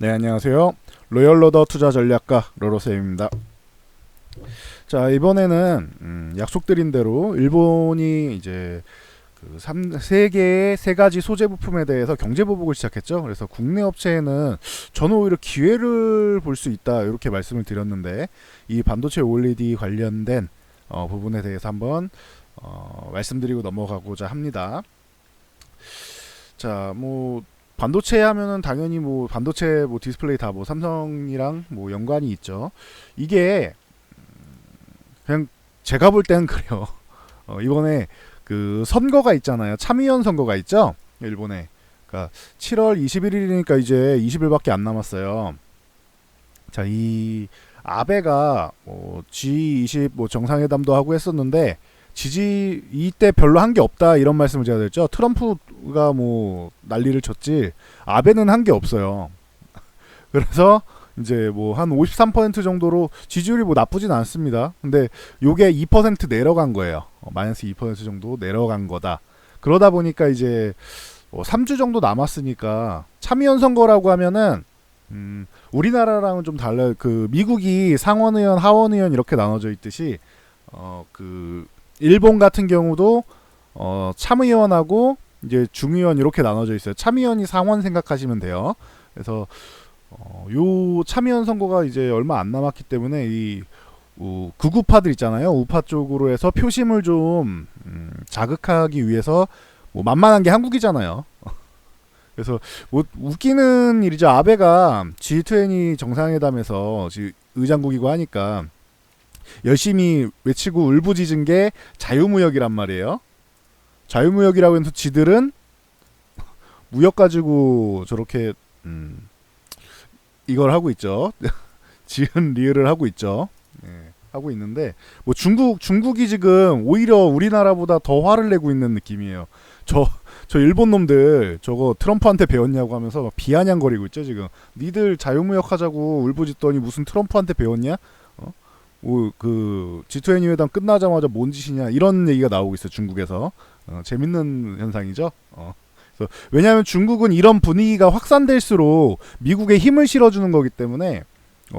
네, 안녕하세요. 로열로더 투자 전략가 로로쌤입니다. 자, 이번에는 약속드린 대로 일본이 이제 세 개의 세 가지 소재 부품에 대해서 경제 보복을 시작했죠. 그래서 국내 업체에는 저는 오히려 기회를 볼 수 있다 이렇게 말씀을 드렸는데 이 반도체 OLED 관련된 부분에 대해서 한번 말씀드리고 넘어가고자 합니다. 자, 뭐 반도체 하면은 당연히 뭐 반도체 뭐 디스플레이 다 뭐 삼성이랑 뭐 연관이 있죠. 이게 그냥 제가 볼 때는 그래요. 이번에 그 선거가 있잖아요. 참의원 선거가 있죠. 일본에. 그러니까 7월 21일이니까 이제 20일밖에 안 남았어요. 자, 이 아베가 뭐 G20 뭐 정상회담도 하고 했었는데 지지 이때 별로 한 게 없다 이런 말씀을 제가 드렸죠. 트럼프가 뭐 난리를 쳤지 아베는 한 게 없어요. 그래서 이제 뭐 한 53% 정도로 지지율이 뭐 나쁘진 않습니다. 근데 요게 2% 내려간 거예요. 마이너스 2% 정도 내려간 거다. 그러다 보니까 이제 3주 정도 남았으니까 참의원 선거라고 하면은 우리나라랑은 좀 달라요. 그 미국이 상원의원, 하원의원 이렇게 나눠져 있듯이 그 일본 같은 경우도 참의원하고 이제 중의원 이렇게 나눠져 있어요. 참의원이 상원 생각하시면 돼요. 그래서 요 참의원 선거가 이제 얼마 안 남았기 때문에 이 극우파들 있잖아요. 우파 쪽으로 해서 표심을 좀 자극하기 위해서 뭐 만만한 게 한국이잖아요. 그래서 뭐 웃기는 일이죠. 아베가 G20 정상회담에서 의장국이고 하니까 열심히 외치고 울부짖은 게 자유무역이란 말이에요. 자유무역이라고 해서 지들은 무역 가지고 저렇게 이걸 하고 있죠. 지은 리을을 하고 있죠. 예, 하고 있는데 뭐 중국이 지금 오히려 우리나라보다 더 화를 내고 있는 느낌이에요. 저 일본 놈들 저거 트럼프한테 배웠냐고 하면서 막 비아냥거리고 있죠 지금. 니들 자유무역 하자고 울부짖더니 무슨 트럼프한테 배웠냐? 그 G20 회담 끝나자마자 뭔 짓이냐 이런 얘기가 나오고 있어요 중국에서. 재밌는 현상이죠. 왜냐하면 중국은 이런 분위기가 확산될수록 미국에 힘을 실어주는 거기 때문에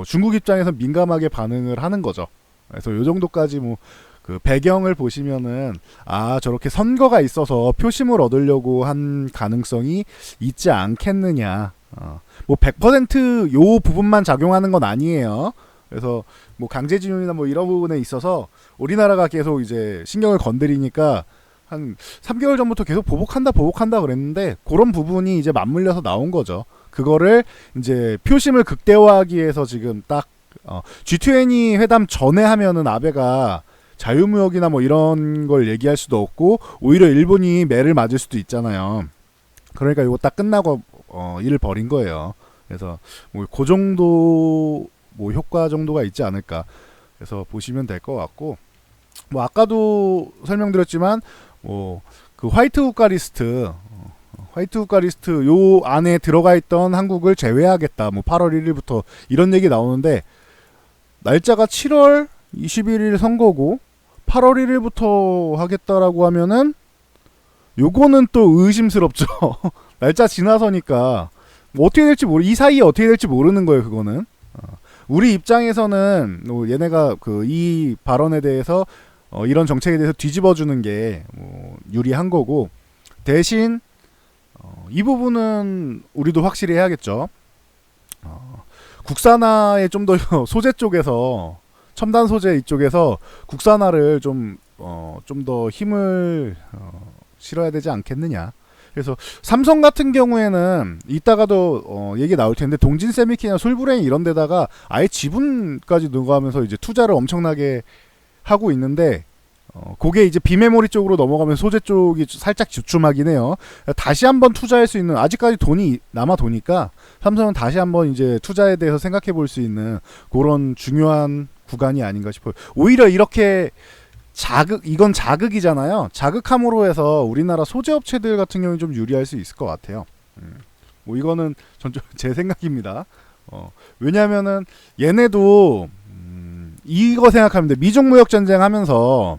중국 입장에서 민감하게 반응을 하는 거죠. 그래서 요 정도까지 뭐 그 배경을 보시면은 저렇게 선거가 있어서 표심을 얻으려고 한 가능성이 있지 않겠느냐. 뭐 100%요 부분만 작용하는 건 아니에요. 그래서 뭐 강제징용이나 뭐 이런 부분에 있어서 우리나라가 계속 이제 신경을 건드리니까 한 3개월 전부터 계속 보복한다 그랬는데 그런 부분이 이제 맞물려서 나온 거죠. 그거를 이제 표심을 극대화하기 위해서 지금 딱 G20 회담 전에 하면은 아베가 자유무역이나 뭐 이런 걸 얘기할 수도 없고 오히려 일본이 매를 맞을 수도 있잖아요. 그러니까 이거 딱 끝나고 일을 벌인 거예요. 그래서 뭐 그 정도 뭐 효과 정도가 있지 않을까. 그래서 보시면 될 것 같고 뭐 아까도 설명드렸지만 뭐 그 화이트 국가 리스트 요 안에 들어가 있던 한국을 제외하겠다. 뭐 8월 1일부터 이런 얘기 나오는데 날짜가 7월 21일 선거고 8월 1일부터 하겠다라고 하면은 요거는 또 의심스럽죠. 날짜 지나서니까 뭐 어떻게 될지 이 사이에 어떻게 될지 모르는 거예요. 그거는 우리 입장에서는 얘네가 그 이 발언에 대해서 이런 정책에 대해서 뒤집어주는 게 뭐 유리한 거고 대신 이 부분은 우리도 확실히 해야겠죠. 국산화에 좀 더 소재 쪽에서 첨단 소재 이쪽에서 국산화를 좀 더 힘을 실어야 되지 않겠느냐. 그래서 삼성 같은 경우에는 이따가도 얘기 나올 텐데 동진 세미키나 솔브레인 이런 데다가 아예 지분까지 넣어가면서 이제 투자를 엄청나게 하고 있는데 그게 이제 비메모리 쪽으로 넘어가면 소재 쪽이 살짝 주춤하긴 해요. 다시 한번 투자할 수 있는 아직까지 돈이 남아 도니까 삼성은 다시 한번 이제 투자에 대해서 생각해 볼 수 있는 그런 중요한 구간이 아닌가 싶어요. 오히려 이렇게 이건 자극이잖아요. 자극함으로 해서 우리나라 소재 업체들 같은 경우는 좀 유리할 수 있을 것 같아요. 뭐 이거는 제 생각입니다. 왜냐면은 얘네도 이거 생각하면 돼. 미중 무역 전쟁 하면서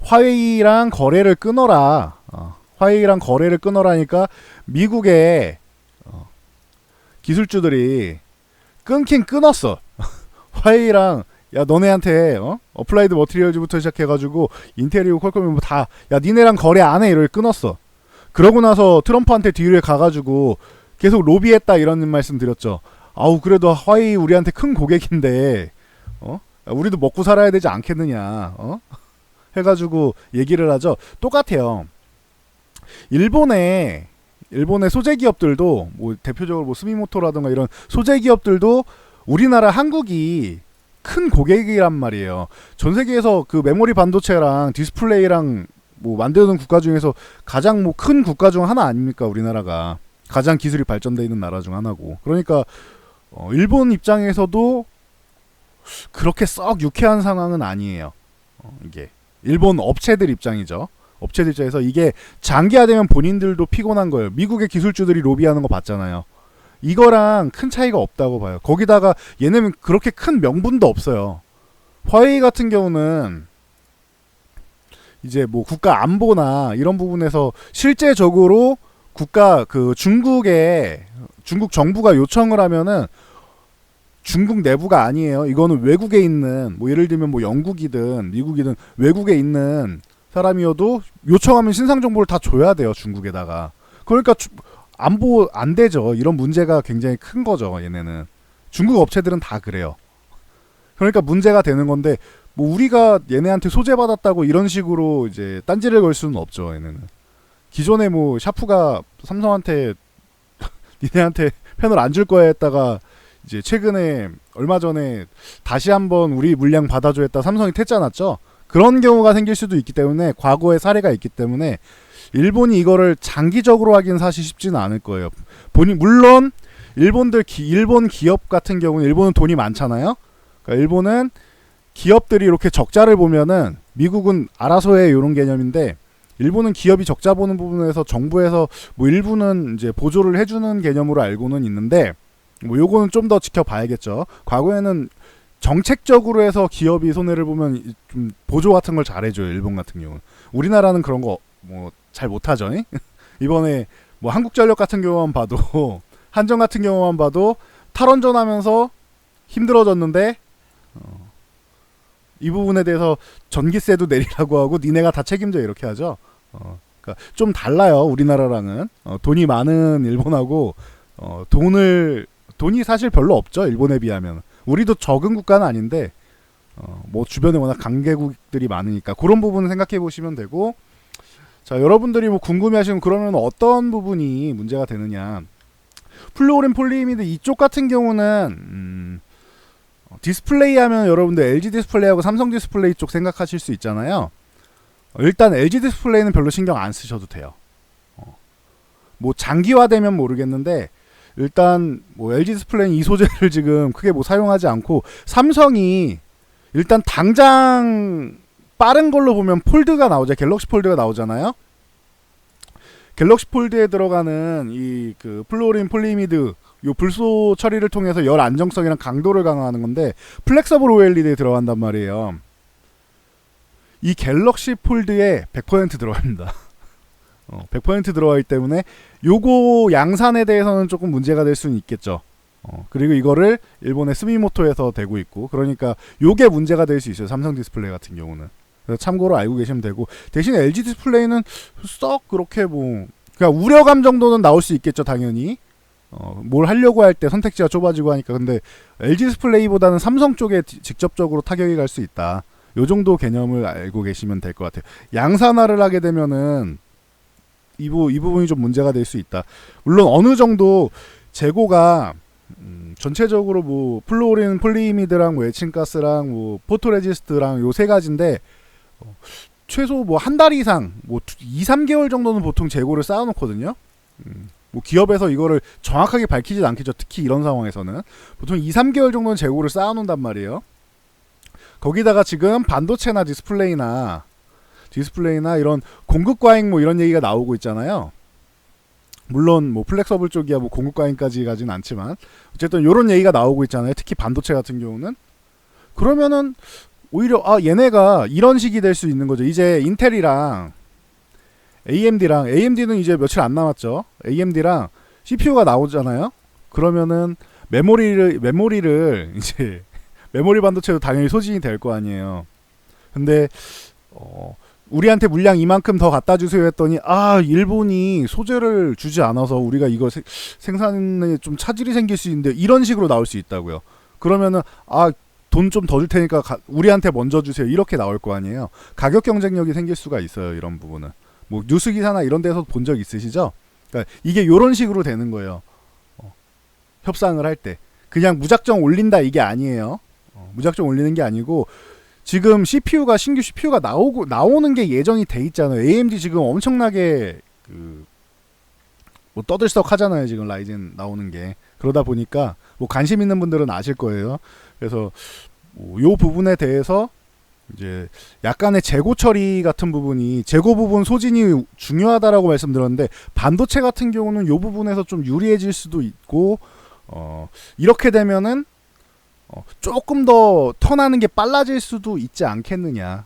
화웨이랑 거래를 끊어라. 화웨이랑 거래를 끊어라니까 미국에 기술주들이 끊긴 끊었어. 화웨이랑 야 너네한테 어플라이드 머티리얼즈부터 시작해가지고 인텔이고 퀄컴이 뭐 다 야 니네랑 거래 안 해 이럴 끊었어. 그러고 나서 트럼프한테 뒤를 가가지고 계속 로비했다 이런 말씀 드렸죠. 아우 그래도 화웨이 우리한테 큰 고객인데 우리도 먹고 살아야 되지 않겠느냐 해가지고 얘기를 하죠. 똑같아요. 일본의 소재 기업들도 뭐 대표적으로 뭐 스미모토라든가 이런 소재 기업들도 우리나라 한국이 큰 고객이란 말이에요. 전 세계에서 그 메모리 반도체랑 디스플레이랑 뭐 만드는 국가 중에서 가장 뭐 큰 국가 중 하나 아닙니까? 우리나라가 가장 기술이 발전되어 있는 나라 중 하나고. 그러니까 일본 입장에서도 그렇게 썩 유쾌한 상황은 아니에요. 이게 일본 업체들 입장이죠. 업체들 입장에서 이게 장기화되면 본인들도 피곤한 거예요. 미국의 기술주들이 로비하는 거 봤잖아요. 이거랑 큰 차이가 없다고 봐요. 거기다가 얘네는 그렇게 큰 명분도 없어요. 화웨이 같은 경우는 이제 뭐 국가 안보나 이런 부분에서 실제적으로 국가 그 중국 정부가 요청을 하면은 중국 내부가 아니에요. 이거는 외국에 있는 뭐 예를 들면 뭐 영국이든 미국이든 외국에 있는 사람이어도 요청하면 신상 정보를 다 줘야 돼요. 중국에다가. 그러니까 안보 안 되죠. 이런 문제가 굉장히 큰 거죠. 얘네는 중국 업체들은 다 그래요. 그러니까 문제가 되는 건데 뭐 우리가 얘네한테 소재 받았다고 이런 식으로 이제 딴지를 걸 수는 없죠. 얘네는 기존에 뭐 샤프가 삼성한테 니네한테 패널 안 줄 거야 했다가 이제 최근에 얼마 전에 다시 한번 우리 물량 받아줘 했다 삼성이 퇴짜 났죠. 그런 경우가 생길 수도 있기 때문에 과거의 사례가 있기 때문에 일본이 이거를 장기적으로 하긴 사실 쉽지는 않을 거예요. 물론 일본 기업 같은 경우는 일본은 돈이 많잖아요. 그러니까 일본은 기업들이 이렇게 적자를 보면은 미국은 알아서 해 이런 개념인데 일본은 기업이 적자 보는 부분에서 정부에서 뭐 일부는 이제 보조를 해주는 개념으로 알고는 있는데 뭐 요거는 좀 더 지켜봐야겠죠. 과거에는 정책적으로 해서 기업이 손해를 보면 좀 보조 같은 걸 잘해줘요. 일본 같은 경우는. 우리나라는 그런 거 뭐 잘 못하죠. 이번에 뭐 한국전력 같은 경우만 봐도 한전 같은 경우만 봐도 탈원전하면서 힘들어졌는데 이 부분에 대해서 전기세도 내리라고 하고 니네가 다 책임져 이렇게 하죠. 그러니까 좀 달라요. 우리나라랑은 돈이 많은 일본하고 돈이 사실 별로 없죠. 일본에 비하면. 우리도 적은 국가는 아닌데 뭐 주변에 워낙 강대국들이 많으니까 그런 부분을 생각해 보시면 되고 자 여러분들이 뭐 궁금해하시면 그러면 어떤 부분이 문제가 되느냐 플루오린 폴리이미드 이쪽 같은 경우는 디스플레이 하면 여러분들 LG 디스플레이하고 삼성 디스플레이 쪽 생각하실 수 있잖아요. 일단 LG 디스플레이는 별로 신경 안 쓰셔도 돼요. 뭐 장기화되면 모르겠는데 일단 뭐 LG 디스플레이는 이 소재를 지금 크게 뭐 사용하지 않고 삼성이 일단 당장 빠른 걸로 보면 폴드가 나오죠. 갤럭시 폴드가 나오잖아요. 갤럭시 폴드에 들어가는 이 그 플루오린 폴리이미드 요 불소 처리를 통해서 열 안정성이랑 강도를 강화하는 건데 플렉서블 OLED에 들어간단 말이에요. 이 갤럭시 폴드에 100% 들어갑니다. 100% 들어가기 때문에 요거 양산에 대해서는 조금 문제가 될 수는 있겠죠. 그리고 이거를 일본의 스미모토에서 되고 있고 그러니까 요게 문제가 될 수 있어요. 삼성 디스플레이 같은 경우는. 그래서 참고로 알고 계시면 되고 대신에 LG 디스플레이는 썩 그렇게 뭐 그냥 우려감 정도는 나올 수 있겠죠. 당연히 뭘 하려고 할 때 선택지가 좁아지고 하니까. 근데 LG 디스플레이보다는 삼성 쪽에 직접적으로 타격이 갈 수 있다. 요 정도 개념을 알고 계시면 될 것 같아요. 양산화를 하게 되면은 이 부분이 좀 문제가 될 수 있다. 물론 어느 정도 재고가 전체적으로 뭐 플루오린 폴리이미드랑 뭐 에칭가스랑 뭐 포토레지스트랑 요 세 가지인데 최소 뭐 한 달 이상 뭐 2-3개월 정도는 보통 재고를 쌓아놓거든요. 뭐 기업에서 이거를 정확하게 밝히진 않겠죠. 특히 이런 상황에서는 보통 2-3개월 정도는 재고를 쌓아놓는단 말이에요. 거기다가 지금 반도체나 디스플레이나 이런 공급 과잉 뭐 이런 얘기가 나오고 있잖아요. 물론 뭐 플렉서블 쪽이야 뭐 공급 과잉까지 가진 않지만 어쨌든 이런 얘기가 나오고 있잖아요. 특히 반도체 같은 경우는. 그러면은 오히려 얘네가 이런 식이 될 수 있는 거죠. 이제 인텔이랑 AMD는 이제 며칠 안 남았죠. AMD랑 CPU가 나오잖아요. 그러면은 메모리를 이제 메모리 반도체도 당연히 소진이 될 거 아니에요. 근데 우리한테 물량 이만큼 더 갖다 주세요 했더니 일본이 소재를 주지 않아서 우리가 이거 생산에 좀 차질이 생길 수 있는데 이런 식으로 나올 수 있다고요. 그러면은 돈 좀 더 줄 테니까 우리한테 먼저 주세요. 이렇게 나올 거 아니에요. 가격 경쟁력이 생길 수가 있어요. 이런 부분은. 뭐 뉴스 기사나 이런 데서 본 적 있으시죠? 그러니까 이게 이런 식으로 되는 거예요. 협상을 할 때. 그냥 무작정 올린다 이게 아니에요. 무작정 올리는 게 아니고 지금 CPU가 신규 CPU가 나오는 게 예정이 돼 있잖아요. AMD 지금 엄청나게 뭐 떠들썩하잖아요. 지금 라이젠 나오는 게. 그러다 보니까 뭐 관심 있는 분들은 아실 거예요. 그래서 요 부분에 대해서 이제 약간의 재고 처리 같은 부분이 재고 부분 소진이 중요하다라고 말씀드렸는데 반도체 같은 경우는 요 부분에서 좀 유리해질 수도 있고 이렇게 되면은 조금 더 턴하는 게 빨라질 수도 있지 않겠느냐.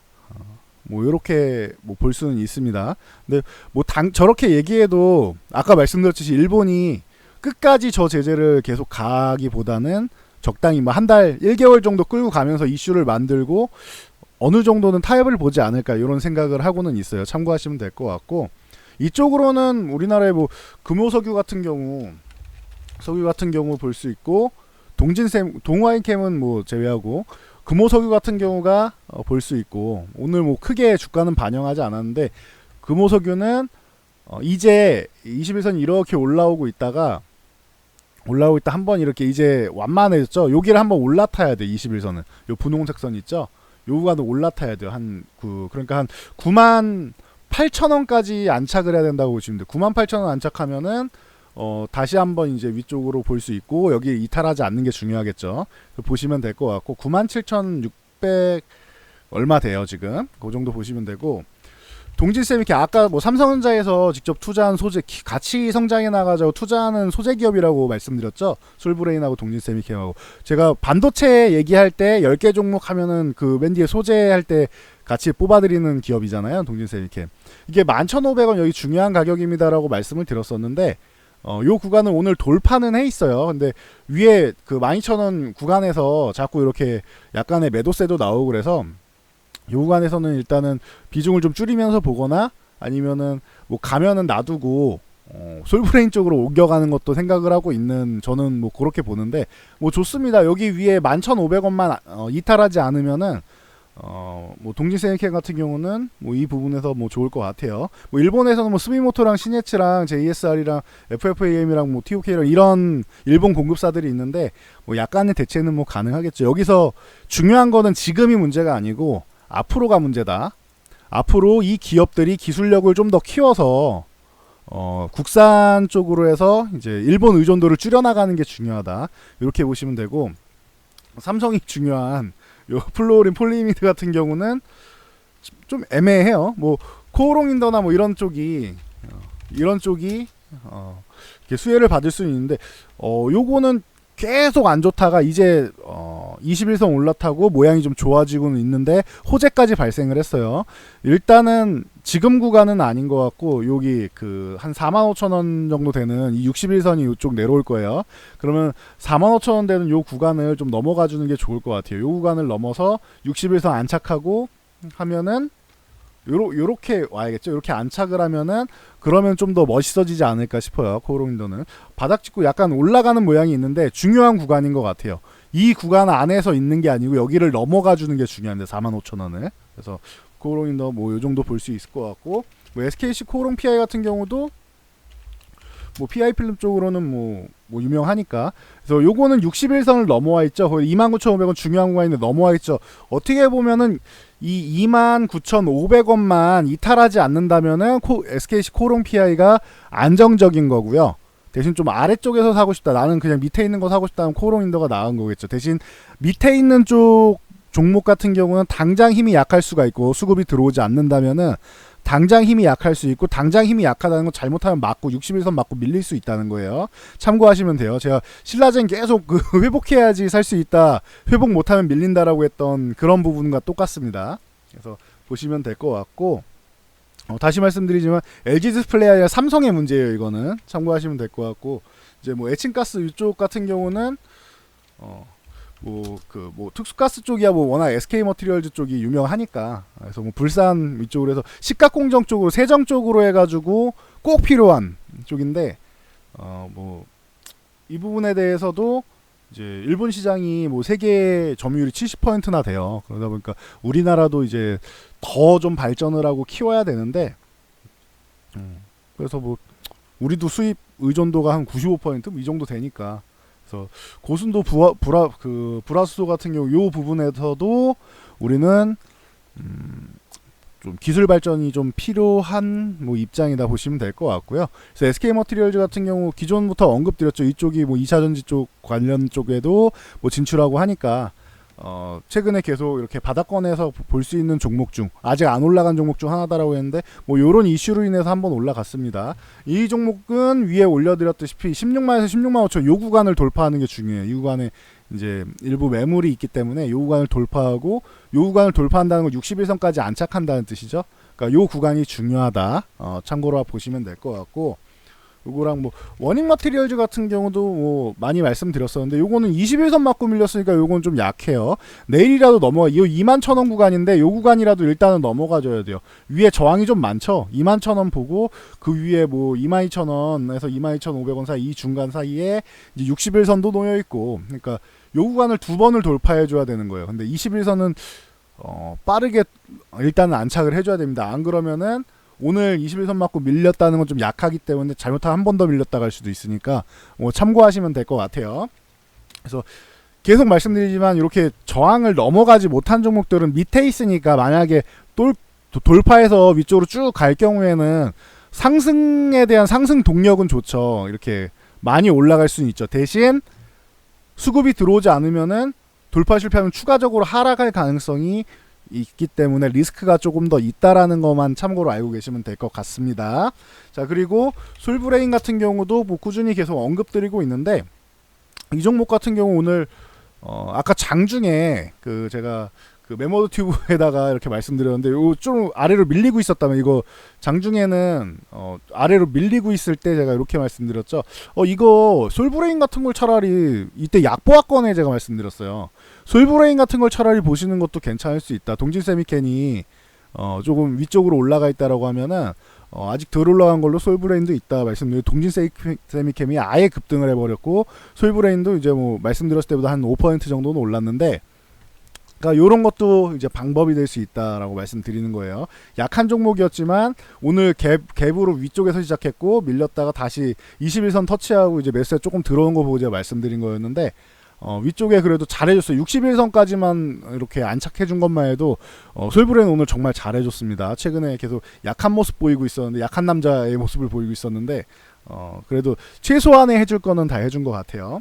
뭐 이렇게 뭐 볼 수는 있습니다. 근데 뭐 저렇게 얘기해도 아까 말씀드렸듯이 일본이 끝까지 저 제재를 계속 가기보다는 적당히 뭐 한 달, 1개월 정도 끌고 가면서 이슈를 만들고 어느 정도는 타협을 보지 않을까 이런 생각을 하고는 있어요. 참고하시면 될 것 같고 이쪽으로는 우리나라의 뭐 금호석유 같은 경우 볼 수 있고 동화인캠은 뭐 제외하고 금호석유 같은 경우가 볼 수 있고 오늘 뭐 크게 주가는 반영하지 않았는데 금호석유는 이제 21선이 이렇게 올라오고 있다 한번 이렇게 이제 완만해졌죠. 여기를 한번 올라타야 돼. 21선은 요 분홍색 선 있죠. 요 구간을 올라타야 돼요. 그러니까 한 98,000원까지 안착을 해야 된다고 보시면 돼요. 98,000원 안착하면은 다시 한번 이제 위쪽으로 볼 수 있고 여기 이탈하지 않는 게 중요하겠죠. 보시면 될 것 같고 97,600 얼마 돼요 지금. 그 정도 보시면 되고 동질쌤 이렇게 아까 뭐 삼성전자에서 직접 투자한 소재 같이 성장해 나가자고 투자하는 소재 기업이라고 말씀드렸죠. 솔브레인하고 동질쌤이 캠하고 제가 반도체 얘기할 때 10개 종목 하면은 그 맨 뒤에 소재 할 때 같이 뽑아드리는 기업이잖아요. 동질쌤이 캠. 이게 11,500원 여기 중요한 가격입니다라고 말씀을 드렸었는데 요 구간을 오늘 돌파는 해 있어요. 근데 위에 그 12,000원 구간에서 자꾸 이렇게 약간의 매도세도 나오고 그래서 요 구간에서는 일단은 비중을 좀 줄이면서 보거나 아니면은 뭐 가면은 놔두고 솔브레인 쪽으로 옮겨가는 것도 생각을 하고 있는 저는 뭐 그렇게 보는데 뭐 좋습니다. 여기 위에 11,500원만 이탈하지 않으면은 뭐 동진세이켄 같은 경우는 뭐 이 부분에서 뭐 좋을 것 같아요. 뭐 일본에서는 뭐 스미모토랑 시네츠랑 JSR이랑 FFAM이랑 뭐 TOK랑 이런 일본 공급사들이 있는데 뭐 약간의 대체는 뭐 가능하겠죠. 여기서 중요한 거는 지금이 문제가 아니고 앞으로가 문제다. 앞으로 이 기업들이 기술력을 좀 더 키워서 국산 쪽으로 해서 이제 일본 의존도를 줄여나가는 게 중요하다. 이렇게 보시면 되고 삼성이 중요한 요 플로린 폴리미드 같은 경우는 좀 애매해요. 뭐 코오롱인더나 뭐 이런 쪽이 이렇게 수혜를 받을 수는 있는데 요거는 계속 안 좋다가 이제 21선 올라타고 모양이 좀 좋아지고는 있는데 호재까지 발생을 했어요. 일단은 지금 구간은 아닌 것 같고 여기 그 한 45,000원 정도 되는 이 61선이 이쪽 내려올 거예요. 그러면 45,000원 되는 요 구간을 좀 넘어가 주는 게 좋을 것 같아요. 요 구간을 넘어서 61선 안착하고 하면은 요렇게 와야겠죠. 이렇게 안착을 하면은 그러면 좀 더 멋있어지지 않을까 싶어요. 코오롱인더는 바닥 짚고 약간 올라가는 모양이 있는데 중요한 구간인 것 같아요. 이 구간 안에서 있는 게 아니고 여기를 넘어가 주는 게 중요한데 45,000원을. 그래서 코오롱인더 뭐 요 정도 볼 수 있을 것 같고 뭐 SKC 코오롱 PI 같은 경우도 뭐 PI 필름 쪽으로는 뭐 유명하니까. 그래서 요거는 61선을 넘어와 있죠. 거의 29,500원 중요한 구간인데 넘어와 있죠. 어떻게 보면은 이 29,500원만 이탈하지 않는다면은 SKC 코오롱 PI가 안정적인 거고요. 대신 좀 아래쪽에서 사고 싶다. 나는 그냥 밑에 있는 거 사고 싶다면 코오롱 인더가 나은 거겠죠. 대신 밑에 있는 쪽 종목 같은 경우는 당장 힘이 약할 수가 있고 수급이 들어오지 않는다면은 당장 힘이 약할 수 있고 당장 힘이 약하다는 건 잘못하면 맞고 61선 맞고 밀릴 수 있다는 거예요. 참고하시면 돼요. 제가 신라젠 계속 그 회복해야지 살 수 있다. 회복 못하면 밀린다라고 했던 그런 부분과 똑같습니다. 그래서 보시면 될 것 같고 다시 말씀드리지만 LG 디스플레이 아니라 삼성의 문제예요. 이거는 참고하시면 될 것 같고 이제 뭐 에칭가스 이쪽 같은 경우는 뭐 특수가스 쪽이야 뭐 워낙 SK 머티리얼즈 쪽이 유명하니까, 그래서 뭐 불산 위쪽으로 해서 식각공정 쪽으로 세정 쪽으로 해가지고 꼭 필요한 쪽인데, 뭐 이 부분에 대해서도 이제 일본 시장이 뭐 세계 점유율이 70%나 돼요. 그러다 보니까 우리나라도 이제 더 좀 발전을 하고 키워야 되는데, 그래서 뭐 우리도 수입 의존도가 한 95%이 정도 되니까, 그래서 고순도 불화수소 같은 경우 요 부분에서도 우리는 좀 기술 발전이 좀 필요한 뭐 입장이다 보시면 될 것 같고요. 그래서 SK 머티리얼즈 같은 경우 기존부터 언급드렸죠. 이쪽이 뭐 2차 전지 쪽 관련 쪽에도 뭐 진출하고 하니까 최근에 계속 이렇게 바닥권에서 볼 수 있는 종목 중 아직 안 올라간 종목 중 하나다라고 했는데, 뭐 요런 이슈로 인해서 한번 올라갔습니다. 이 종목은 위에 올려드렸다시피 16만에서 16만 5천 요 구간을 돌파하는 게 중요해요. 이 구간에 이제 일부 매물이 있기 때문에 요 구간을 돌파하고, 요 구간을 돌파한다는 건 61선까지 안착한다는 뜻이죠. 그러니까 요 구간이 중요하다. 참고로 보시면 될 것 같고, 요거랑 뭐 워닝 머티리얼즈 같은 경우도 뭐 많이 말씀드렸었는데, 요거는 21선 맞고 밀렸으니까 요건 좀 약해요. 내일이라도 넘어가, 요 21,000원 구간인데 요 구간이라도 일단은 넘어가 줘야 돼요. 위에 저항이 좀 많죠. 21,000원 보고 그 위에 뭐 22,000원에서 22,500원 사이, 이 중간 사이에 이제 61선도 놓여 있고, 그러니까 요 구간을 두 번을 돌파해 줘야 되는 거예요. 근데 21선은 빠르게 일단은 안착을 해 줘야 됩니다. 안 그러면은 오늘 21선 맞고 밀렸다는 건 좀 약하기 때문에 잘못하면 한 번 더 밀렸다 갈 수도 있으니까 뭐 참고하시면 될 것 같아요. 그래서 계속 말씀드리지만 이렇게 저항을 넘어가지 못한 종목들은 밑에 있으니까, 만약에 돌파해서 위쪽으로 쭉 갈 경우에는 상승에 대한 상승 동력은 좋죠. 이렇게 많이 올라갈 수는 있죠. 대신 수급이 들어오지 않으면은 돌파 실패하면 추가적으로 하락할 가능성이 있기 때문에 리스크가 조금 더 있다라는 것만 참고로 알고 계시면 될 것 같습니다. 자, 그리고 솔브레인 같은 경우도 뭐 꾸준히 계속 언급드리고 있는데, 이 종목 같은 경우 오늘 아까 장중에 제가 메모드 튜브에다가 이렇게 말씀드렸는데, 요 좀 아래로 밀리고 있었다면, 이거 장중에는 아래로 밀리고 있을 때 제가 이렇게 말씀드렸죠. 이거 솔브레인 같은 걸 차라리 이때 약보합권에 제가 말씀드렸어요. 솔브레인 같은 걸 차라리 보시는 것도 괜찮을 수 있다. 동진 세미캔이 조금 위쪽으로 올라가 있다라고 하면은 아직 덜 올라간 걸로 솔브레인도 있다 말씀드려요. 동진 세미캠이 아예 급등을 해버렸고, 솔브레인도 이제 뭐 말씀드렸을 때보다 한 5% 정도는 올랐는데, 그러니까 요런 것도 이제 방법이 될 수 있다라고 말씀드리는 거예요. 약한 종목이었지만 오늘 갭으로 위쪽에서 시작했고 밀렸다가 다시 21선 터치하고 이제 매수에 조금 들어온 거 보고 제가 말씀드린 거였는데, 위쪽에 그래도 잘해줬어요. 61선까지만 이렇게 안착해준 것만 해도 솔브레는 오늘 정말 잘해줬습니다. 최근에 계속 약한 모습 보이고 있었는데, 약한 남자의 모습을 보이고 있었는데, 그래도 최소한의 해줄 거는 다 해준 것 같아요.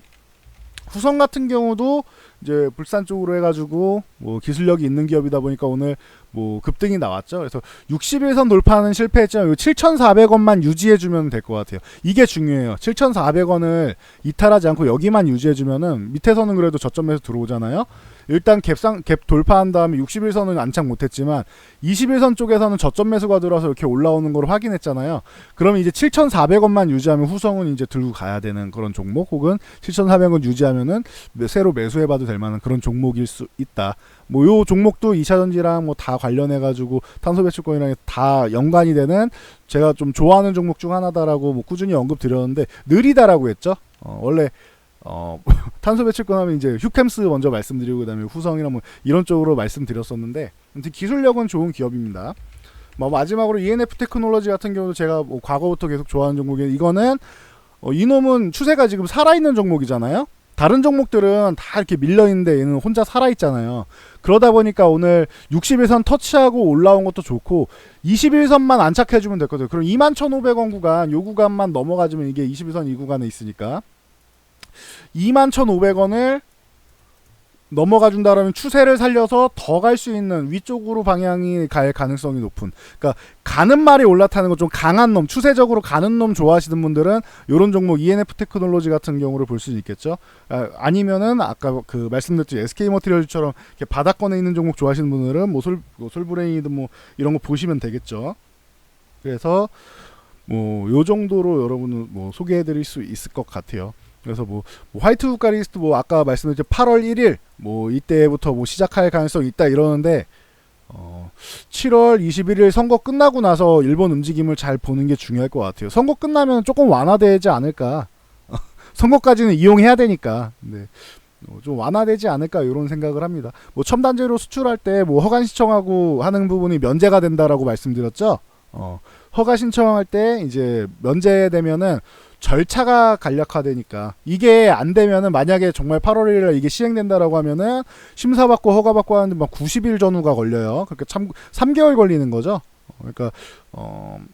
후성 같은 경우도 이제 불산 쪽으로 해가지고 뭐 기술력이 있는 기업이다 보니까 오늘 뭐 급등이 나왔죠. 그래서 61선 돌파는 실패했지만 7,400원만 유지해주면 될 것 같아요. 이게 중요해요. 7,400원을 이탈하지 않고 여기만 유지해주면은 밑에서는 그래도 저점에서 들어오잖아요. 일단 갭 돌파한 다음에 61선은 안착 못했지만 21선 쪽에서는 저점 매수가 들어와서 이렇게 올라오는 걸 확인했잖아요. 그러면 이제 7,400원만 유지하면 후성은 이제 들고 가야 되는 그런 종목, 혹은 7,400원 유지하면은 새로 매수해봐도 될 만한 그런 종목일 수 있다. 뭐 요 종목도 2차전지랑 뭐 다 관련해가지고 탄소배출권이랑 다 연관이 되는, 제가 좀 좋아하는 종목 중 하나다라고 뭐 꾸준히 언급드렸는데, 느리다라고 했죠. 원래 탄소배출권 하면 이제 휴캠스 먼저 말씀드리고 그다음에 후성이랑 뭐 이런 쪽으로 말씀드렸었는데, 아무튼 기술력은 좋은 기업입니다. 뭐 마지막으로 ENF 테크놀로지 같은 경우도 제가 뭐 과거부터 계속 좋아하는 종목이에요. 이거는 이놈은 추세가 지금 살아있는 종목이잖아요. 다른 종목들은 다 이렇게 밀려있는데 얘는 혼자 살아있잖아요. 그러다 보니까 오늘 61선 터치하고 올라온 것도 좋고 21선만 안착해주면 됐거든요. 그럼 21,500원 구간, 요 구간만 넘어가주면, 이게 21선 이 구간에 있으니까 21,500원을 넘어가 준다라면 추세를 살려서 더 갈 수 있는 위쪽으로 방향이 갈 가능성이 높은, 그러니까 가는 말이 올라타는 거 좀 강한 놈, 추세적으로 가는 놈 좋아하시는 분들은 이런 종목 ENF 테크놀로지 같은 경우를 볼 수 있겠죠. 아니면은 아까 말씀드렸죠, SK 머티리얼처럼 이렇게 바닥권에 있는 종목 좋아하시는 분들은 뭐 솔브레인이든 뭐 이런 거 보시면 되겠죠. 그래서 뭐 요 정도로 여러분은 뭐 소개해드릴 수 있을 것 같아요. 그래서 뭐 화이트 국가 리스트 뭐 아까 말씀드린 8월 1일 뭐 이때부터 뭐 시작할 가능성이 있다 이러는데 7월 21일 선거 끝나고 나서 일본 움직임을 잘 보는 게 중요할 것 같아요. 선거 끝나면 조금 완화되지 않을까. 선거까지는 이용해야 되니까. 네. 좀 완화되지 않을까 이런 생각을 합니다. 뭐 첨단제로 수출할 때 뭐 허가 신청하고 하는 부분이 면제가 된다라고 말씀드렸죠. 허가 신청할 때 이제 면제되면은 절차가 간략화되니까 이게 안 되면은 만약에 정말 8월 1일 이게 시행된다라고 하면은 심사받고 허가받고 하는데 막 90일 전후가 걸려요. 그러니까 참 3개월 걸리는 거죠. 그러니까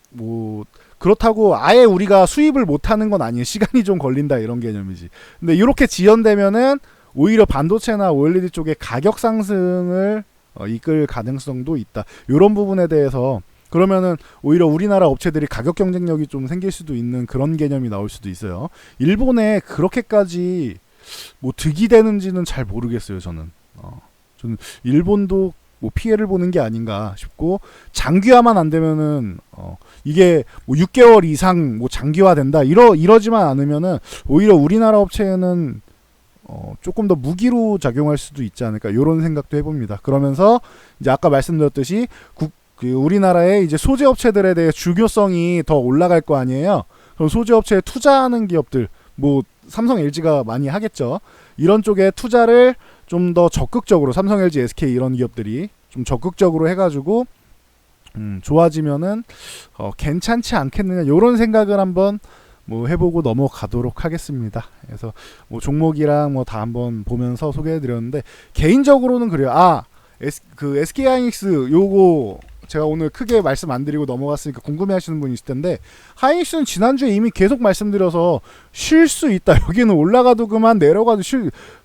뭐 그렇다고 아예 우리가 수입을 못 하는 건 아니에요. 시간이 좀 걸린다 이런 개념이지. 근데 이렇게 지연되면은 오히려 반도체나 OLED 쪽의 가격 상승을 이끌 가능성도 있다. 이런 부분에 대해서 그러면은 오히려 우리나라 업체들이 가격 경쟁력이 좀 생길 수도 있는 그런 개념이 나올 수도 있어요. 일본에 그렇게까지 뭐 득이 되는지는 잘 모르겠어요. 저는 일본도 뭐 피해를 보는 게 아닌가 싶고 장기화만 안 되면은 이게 뭐 6개월 이상 뭐 장기화 된다 이러지만 않으면은 오히려 우리나라 업체는 조금 더 무기로 작용할 수도 있지 않을까 이런 생각도 해봅니다. 그러면서 이제 아까 말씀드렸듯이 우리나라의 이제 소재 업체들에 대해 중요성이 더 올라갈 거 아니에요. 그럼 소재 업체에 투자하는 기업들, 뭐 삼성, LG가 많이 하겠죠. 이런 쪽에 투자를 좀 더 적극적으로 삼성, LG, SK 이런 기업들이 좀 적극적으로 해가지고 좋아지면은 괜찮지 않겠느냐 이런 생각을 한번 뭐 해보고 넘어가도록 하겠습니다. 그래서 뭐 종목이랑 뭐 다 한번 보면서 소개해드렸는데 개인적으로는 그래요. 그 SK 하이닉스 요거 제가 오늘 크게 말씀 안 드리고 넘어갔으니까 궁금해하시는 분이 있을 텐데 하이닉스는 지난주에 이미 계속 말씀드려서 쉴 수 있다. 여기는 올라가도 그만 내려가도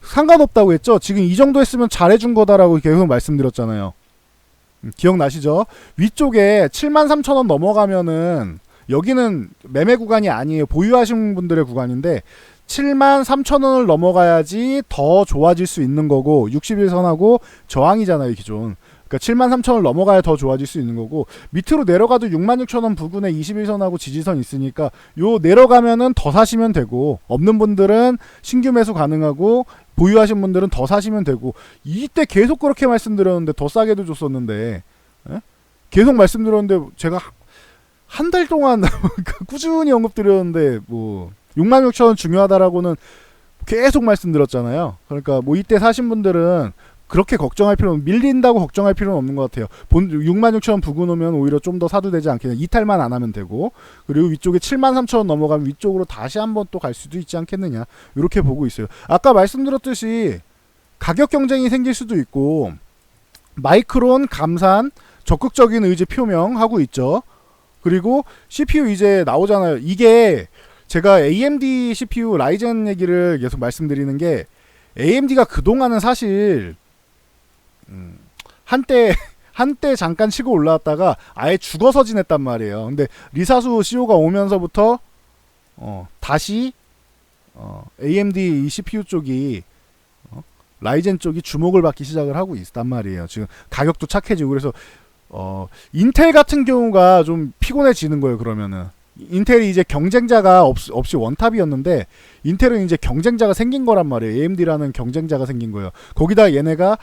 상관없다고 했죠. 지금 이 정도 했으면 잘해준 거다라고 계속 말씀드렸잖아요. 기억나시죠? 위쪽에 73,000원 넘어가면은 여기는 매매 구간이 아니에요. 보유하신 분들의 구간인데 73,000원을 넘어가야지 더 좋아질 수 있는 거고 60일선하고 저항이잖아요. 기존. 그러니까 73,000원을 넘어가야 더 좋아질 수 있는 거고 밑으로 내려가도 66,000원 부근에 21선하고 지지선 있으니까 요 내려가면은 더 사시면 되고 없는 분들은 신규 매수 가능하고 보유하신 분들은 더 사시면 되고 이때 계속 그렇게 말씀드렸는데 더 싸게도 줬었는데 계속 말씀드렸는데 제가 한 달 동안 꾸준히 언급드렸는데 뭐 66,000원 중요하다라고는 계속 말씀드렸잖아요. 그러니까 뭐 이때 사신 분들은 그렇게 걱정할 필요는 밀린다고 걱정할 필요는 없는 것 같아요. 66,000원 부근 오면 오히려 좀 더 사도 되지 않겠냐. 이탈만 안 하면 되고 그리고 위쪽에 73,000원 넘어가면 위쪽으로 다시 한번 또 갈 수도 있지 않겠느냐. 이렇게 보고 있어요. 아까 말씀드렸듯이 가격 경쟁이 생길 수도 있고 마이크론, 감산 적극적인 의지 표명하고 있죠. 그리고 CPU 이제 나오잖아요. 이게 제가 AMD CPU 라이젠 얘기를 계속 말씀드리는 게 AMD가 그동안은 사실 한때 잠깐 치고 올라왔다가 아예 죽어서 지냈단 말이에요. 근데 리사수 CEO가 오면서부터 다시 AMD CPU 쪽이 라이젠 쪽이 주목을 받기 시작을 하고 있단 말이에요. 지금 가격도 착해지고 그래서 인텔 같은 경우가 좀 피곤해지는 거예요. 그러면은 인텔이 이제 경쟁자가 없이 원탑이었는데 인텔은 이제 경쟁자가 생긴 거란 말이에요. AMD라는 경쟁자가 생긴 거예요. 거기다 얘네가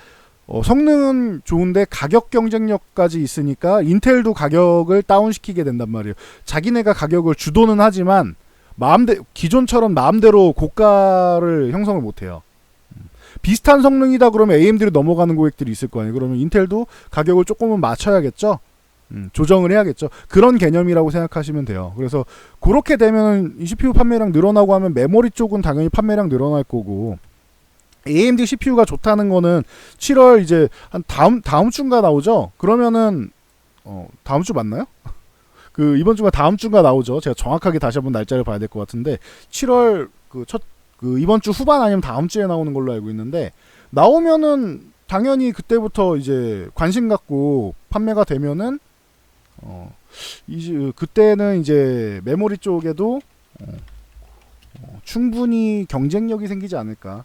성능은 좋은데 가격 경쟁력까지 있으니까 인텔도 가격을 다운시키게 된단 말이에요. 자기네가 가격을 주도는 하지만 기존처럼 마음대로 고가를 형성을 못해요. 비슷한 성능이다 그러면 AMD로 넘어가는 고객들이 있을 거 아니에요. 그러면 인텔도 가격을 조금은 맞춰야겠죠. 조정을 해야겠죠. 그런 개념이라고 생각하시면 돼요. 그래서 그렇게 되면 이 CPU 판매량 늘어나고 하면 메모리 쪽은 당연히 판매량 늘어날 거고 AMD CPU가 좋다는 거는 7월 이제 한 다음 주인가 나오죠. 그러면은 다음 주 맞나요? 그 이번 주가 다음 주인가 나오죠. 제가 정확하게 다시 한번 날짜를 봐야 될 것 같은데 7월 이번 주 후반 아니면 다음 주에 나오는 걸로 알고 있는데 나오면은 당연히 그때부터 이제 관심 갖고 판매가 되면은 그때는 이제 메모리 쪽에도 충분히 경쟁력이 생기지 않을까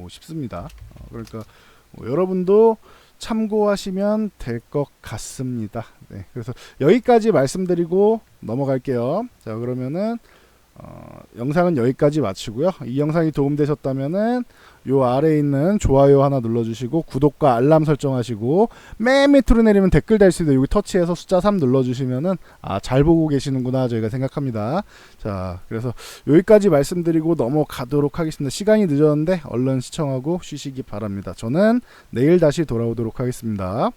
싶습니다. 그러니까 여러분도 참고하시면 될 것 같습니다. 네, 그래서 여기까지 말씀드리고 넘어갈게요. 자, 그러면은 영상은 여기까지 마치고요. 이 영상이 도움되셨다면은 요 아래에 있는 좋아요 하나 눌러주시고 구독과 알람 설정하시고 맨 밑으로 내리면 댓글 달 수 있는데 여기 터치해서 숫자 3 눌러주시면은 잘 보고 계시는구나 저희가 생각합니다. 자, 그래서 여기까지 말씀드리고 넘어가도록 하겠습니다. 시간이 늦었는데 얼른 시청하고 쉬시기 바랍니다. 저는 내일 다시 돌아오도록 하겠습니다.